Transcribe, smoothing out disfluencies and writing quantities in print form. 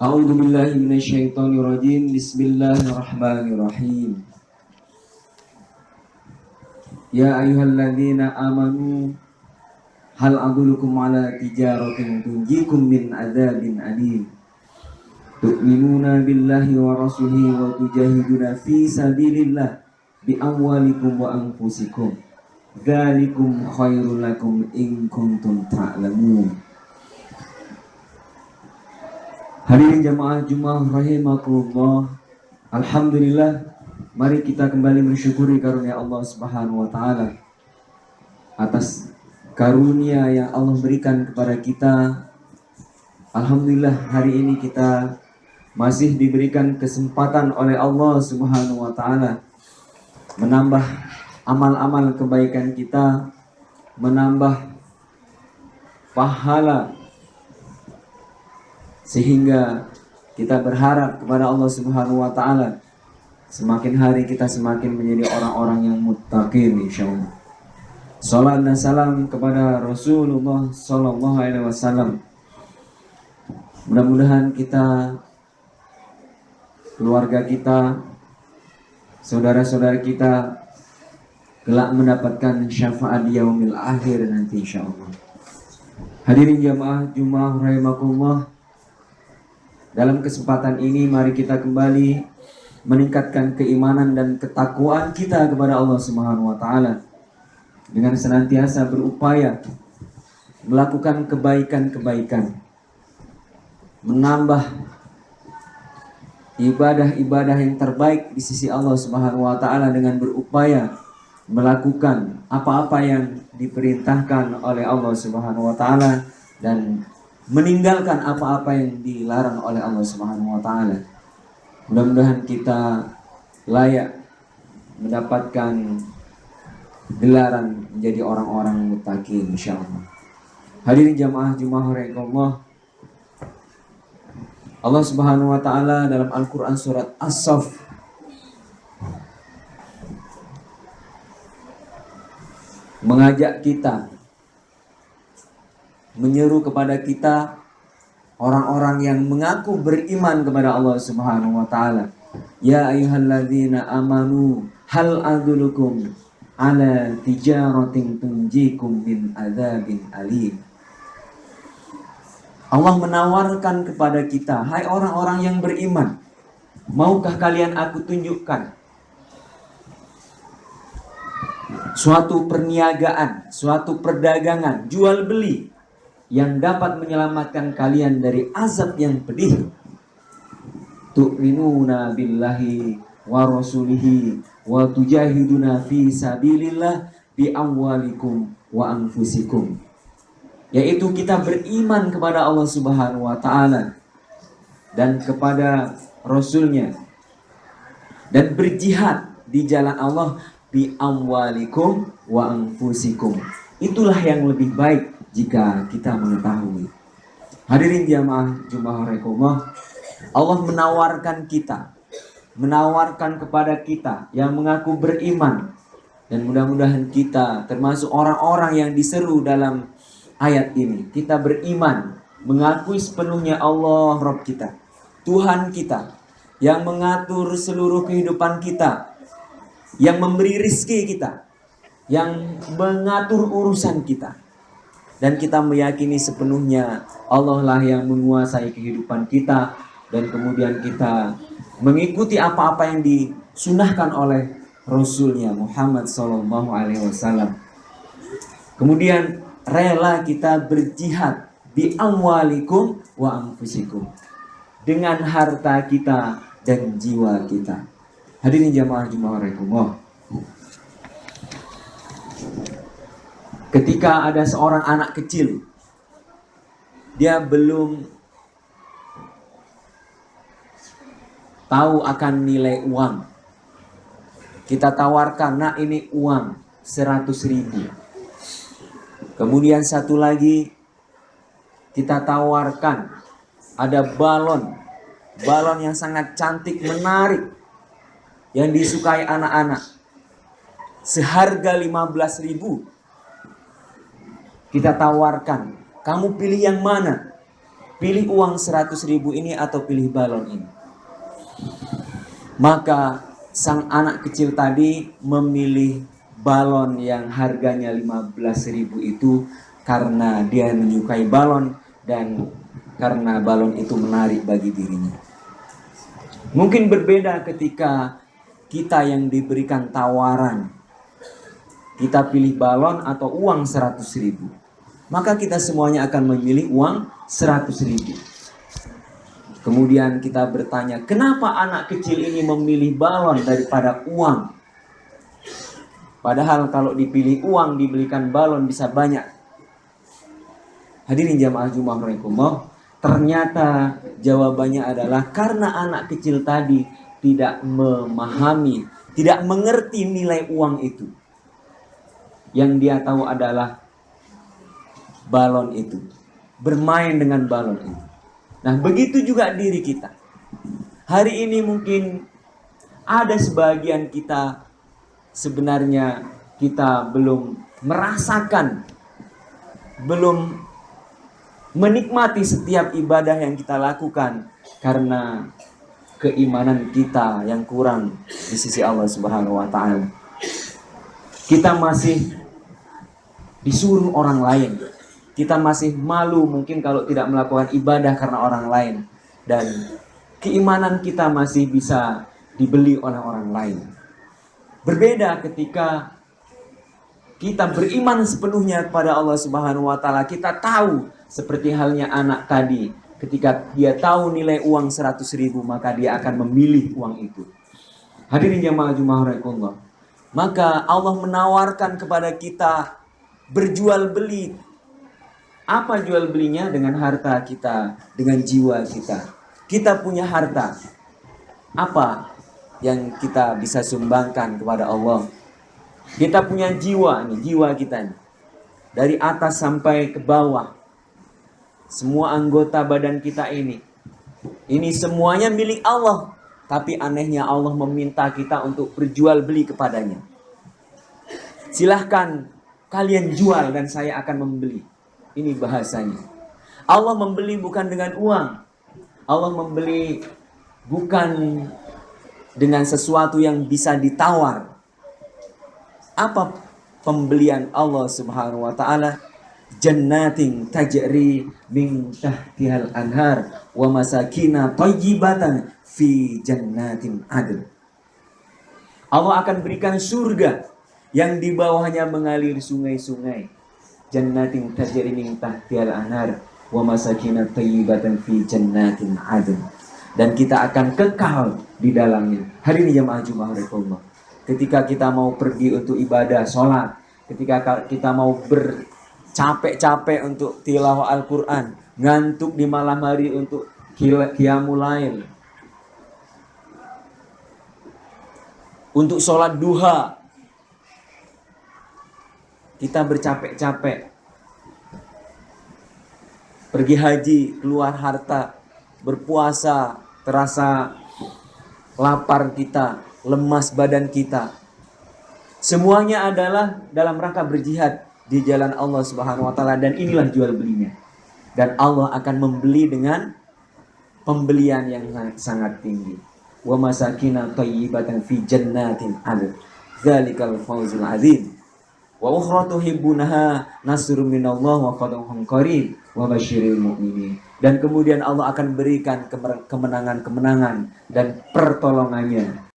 A'udzu billahi minasyaitonir rajim. Bismillahirrahmanirrahim. Ya ayyuhalladzina amanu hal adullukum ala tijaratin tunjikum min adzabin alim. Tu'minuna billahi wa rasulihi wa tujahiduna fi sabilillah bi amwalikum wa anfusikum. Dzalikum khairul lakum in kuntum ta'lamun. Hadirin jamaah Jumat rahimakumullah. Alhamdulillah, mari kita kembali mensyukuri karunia Allah Subhanahu wa taala atas karunia yang Allah berikan kepada kita. Alhamdulillah, hari ini kita masih diberikan kesempatan oleh Allah Subhanahu wa taala menambah amal-amal kebaikan kita, menambah pahala, sehingga kita berharap kepada Allah Subhanahu wa taala semakin hari kita semakin menjadi orang-orang yang muttaqin insyaallah. Salam dan salam kepada Rasulullah sallallahu alaihi wasallam. Mudah-mudahan kita, keluarga kita, saudara-saudara kita kelak mendapatkan syafaat di yaumil akhir nanti insyaallah. Hadirin jamaah Jumat rahimakumullah. Dalam kesempatan ini mari kita kembali meningkatkan keimanan dan ketakwaan kita kepada Allah Subhanahu wa taala dengan senantiasa berupaya melakukan kebaikan-kebaikan, menambah ibadah-ibadah yang terbaik di sisi Allah Subhanahu wa taala dengan berupaya melakukan apa-apa yang diperintahkan oleh Allah Subhanahu wa taala dan meninggalkan apa-apa yang dilarang oleh Allah Subhanahu wa taala. Mudah-mudahan kita layak mendapatkan gelaran menjadi orang-orang muttaqin insyaallah. Hadirin jamaah Jumat rahimakumullah. Allah Subhanahu wa taala dalam Al-Qur'an surat As-Saff mengajak kita, menyeru kepada kita orang-orang yang mengaku beriman kepada Allah Subhanahu wa taala. Ya ayyuhalladzina amanu hal adullukum ala tijaratin tunjikum min adzabin alim. Allah menawarkan kepada kita, hai orang-orang yang beriman, maukah kalian aku tunjukkan suatu perniagaan, suatu perdagangan, jual beli yang dapat menyelamatkan kalian dari azab yang pedih. Tu'minuna billahi wa rasulihi wa tujahiduna fi sabilillah bi amwalikum wa anfusikum. Yaitu kita beriman kepada Allah Subhanahu wa taala dan kepada Rasulnya dan berjihad di jalan Allah bi amwalikum wa anfusikum. Itulah yang lebih baik jika kita mengetahui. Hadirin jamaah Jumat rahimakumullah, Allah menawarkan kita, menawarkan kepada kita yang mengaku beriman, dan mudah-mudahan kita termasuk orang-orang yang diseru dalam ayat ini. Kita beriman, mengakui sepenuhnya Allah Rabb kita, Tuhan kita, yang mengatur seluruh kehidupan kita, yang memberi rizki kita, yang mengatur urusan kita. Dan kita meyakini sepenuhnya Allah lah yang menguasai kehidupan kita, dan kemudian kita mengikuti apa-apa yang disunahkan oleh Rasulnya Muhammad SAW. Kemudian rela kita berjihad bi amwalikum wa anfusikum, dengan harta kita dan jiwa kita. Hadirin jamaah Jumat rahimakumullah. Ketika ada seorang anak kecil, dia belum tahu akan nilai uang. Kita tawarkan, nak ini uang 100.000. Kemudian satu lagi kita tawarkan, ada balon yang sangat cantik, menarik, yang disukai anak-anak, seharga 15.000. Kita tawarkan, kamu pilih yang mana? pilih uang 100.000 ini atau pilih balon ini? Maka sang anak kecil tadi memilih balon yang harganya 15.000 itu karena dia menyukai balon dan karena balon itu menarik bagi dirinya. Mungkin berbeda ketika kita yang diberikan tawaran, kita pilih balon atau uang 100.000. Maka kita semuanya akan memilih uang 100.000. Kemudian kita bertanya, kenapa anak kecil ini memilih balon daripada uang? Padahal kalau dipilih uang, dibelikan balon bisa banyak. Hadirin jamaah Jumat rahimakumullah, ternyata jawabannya adalah karena anak kecil tadi tidak memahami, tidak mengerti nilai uang itu. Yang dia tahu adalah balon itu, bermain dengan balon itu. Nah, begitu juga diri kita. Hari ini mungkin ada sebagian kita sebenarnya kita belum merasakan, belum menikmati setiap ibadah yang kita lakukan karena keimanan kita yang kurang di sisi Allah Subhanahu wa taala. Kita masih disuruh orang lain. Kita masih malu mungkin kalau tidak melakukan ibadah karena orang lain. Dan keimanan kita masih bisa dibeli oleh orang lain. Berbeda ketika kita beriman sepenuhnya kepada Allah Subhanahu wa taala. Kita tahu seperti halnya anak tadi. Ketika dia tahu nilai uang 100.000, maka dia akan memilih uang itu. Hadirin jamaah Jumat rahimakumullah. Maka Allah menawarkan kepada kita berjual beli. Apa jual belinya? Dengan harta kita, dengan jiwa kita. Kita punya harta. Apa yang kita bisa sumbangkan kepada Allah? Kita punya jiwa nih, jiwa kita nih. Dari atas sampai ke bawah. Semua anggota badan kita ini semuanya milik Allah. Tapi anehnya Allah meminta kita untuk berjual beli kepadanya. Silahkan kalian jual dan saya akan membeli. Ini bahasanya. Allah membeli bukan dengan uang. Allah membeli bukan dengan sesuatu yang bisa ditawar. Apa pembelian Allah Subhanahu wa taala? Jannatin tajri min tahtihal anhar wa masakina thayyibatan fi jannatin adn. Allah akan berikan surga yang di bawahnya mengalir sungai-sungai. Jannatin tajri min tahtihal anhar wa masakina thayyibatan fi jannatin adn. Dan kita akan kekal di dalamnya. Hari ini jamaah Jumat rahimakumullah. Ketika kita mau pergi untuk ibadah, sholat, ketika kita mau bercapek-capek untuk tilawah Al-Quran, ngantuk di malam hari untuk qiyamul lail, untuk sholat duha, kita bercapek-capek, pergi haji, keluar harta, berpuasa, terasa lapar kita, lemas badan kita. Semuanya adalah dalam rangka berjihad di jalan Allah Subhanahu wa taala, dan inilah jual belinya. Dan Allah akan membeli dengan pembelian yang sangat tinggi. Wa masakina thayyibatan fi jannatin adn. Dzalikal fawzul azim. Wa ukhra tuhibbunaha nasrun minallah wa fathun qarib wa basyiril mu'minin. Dan kemudian Allah akan berikan kemenangan-kemenangan dan pertolongannya.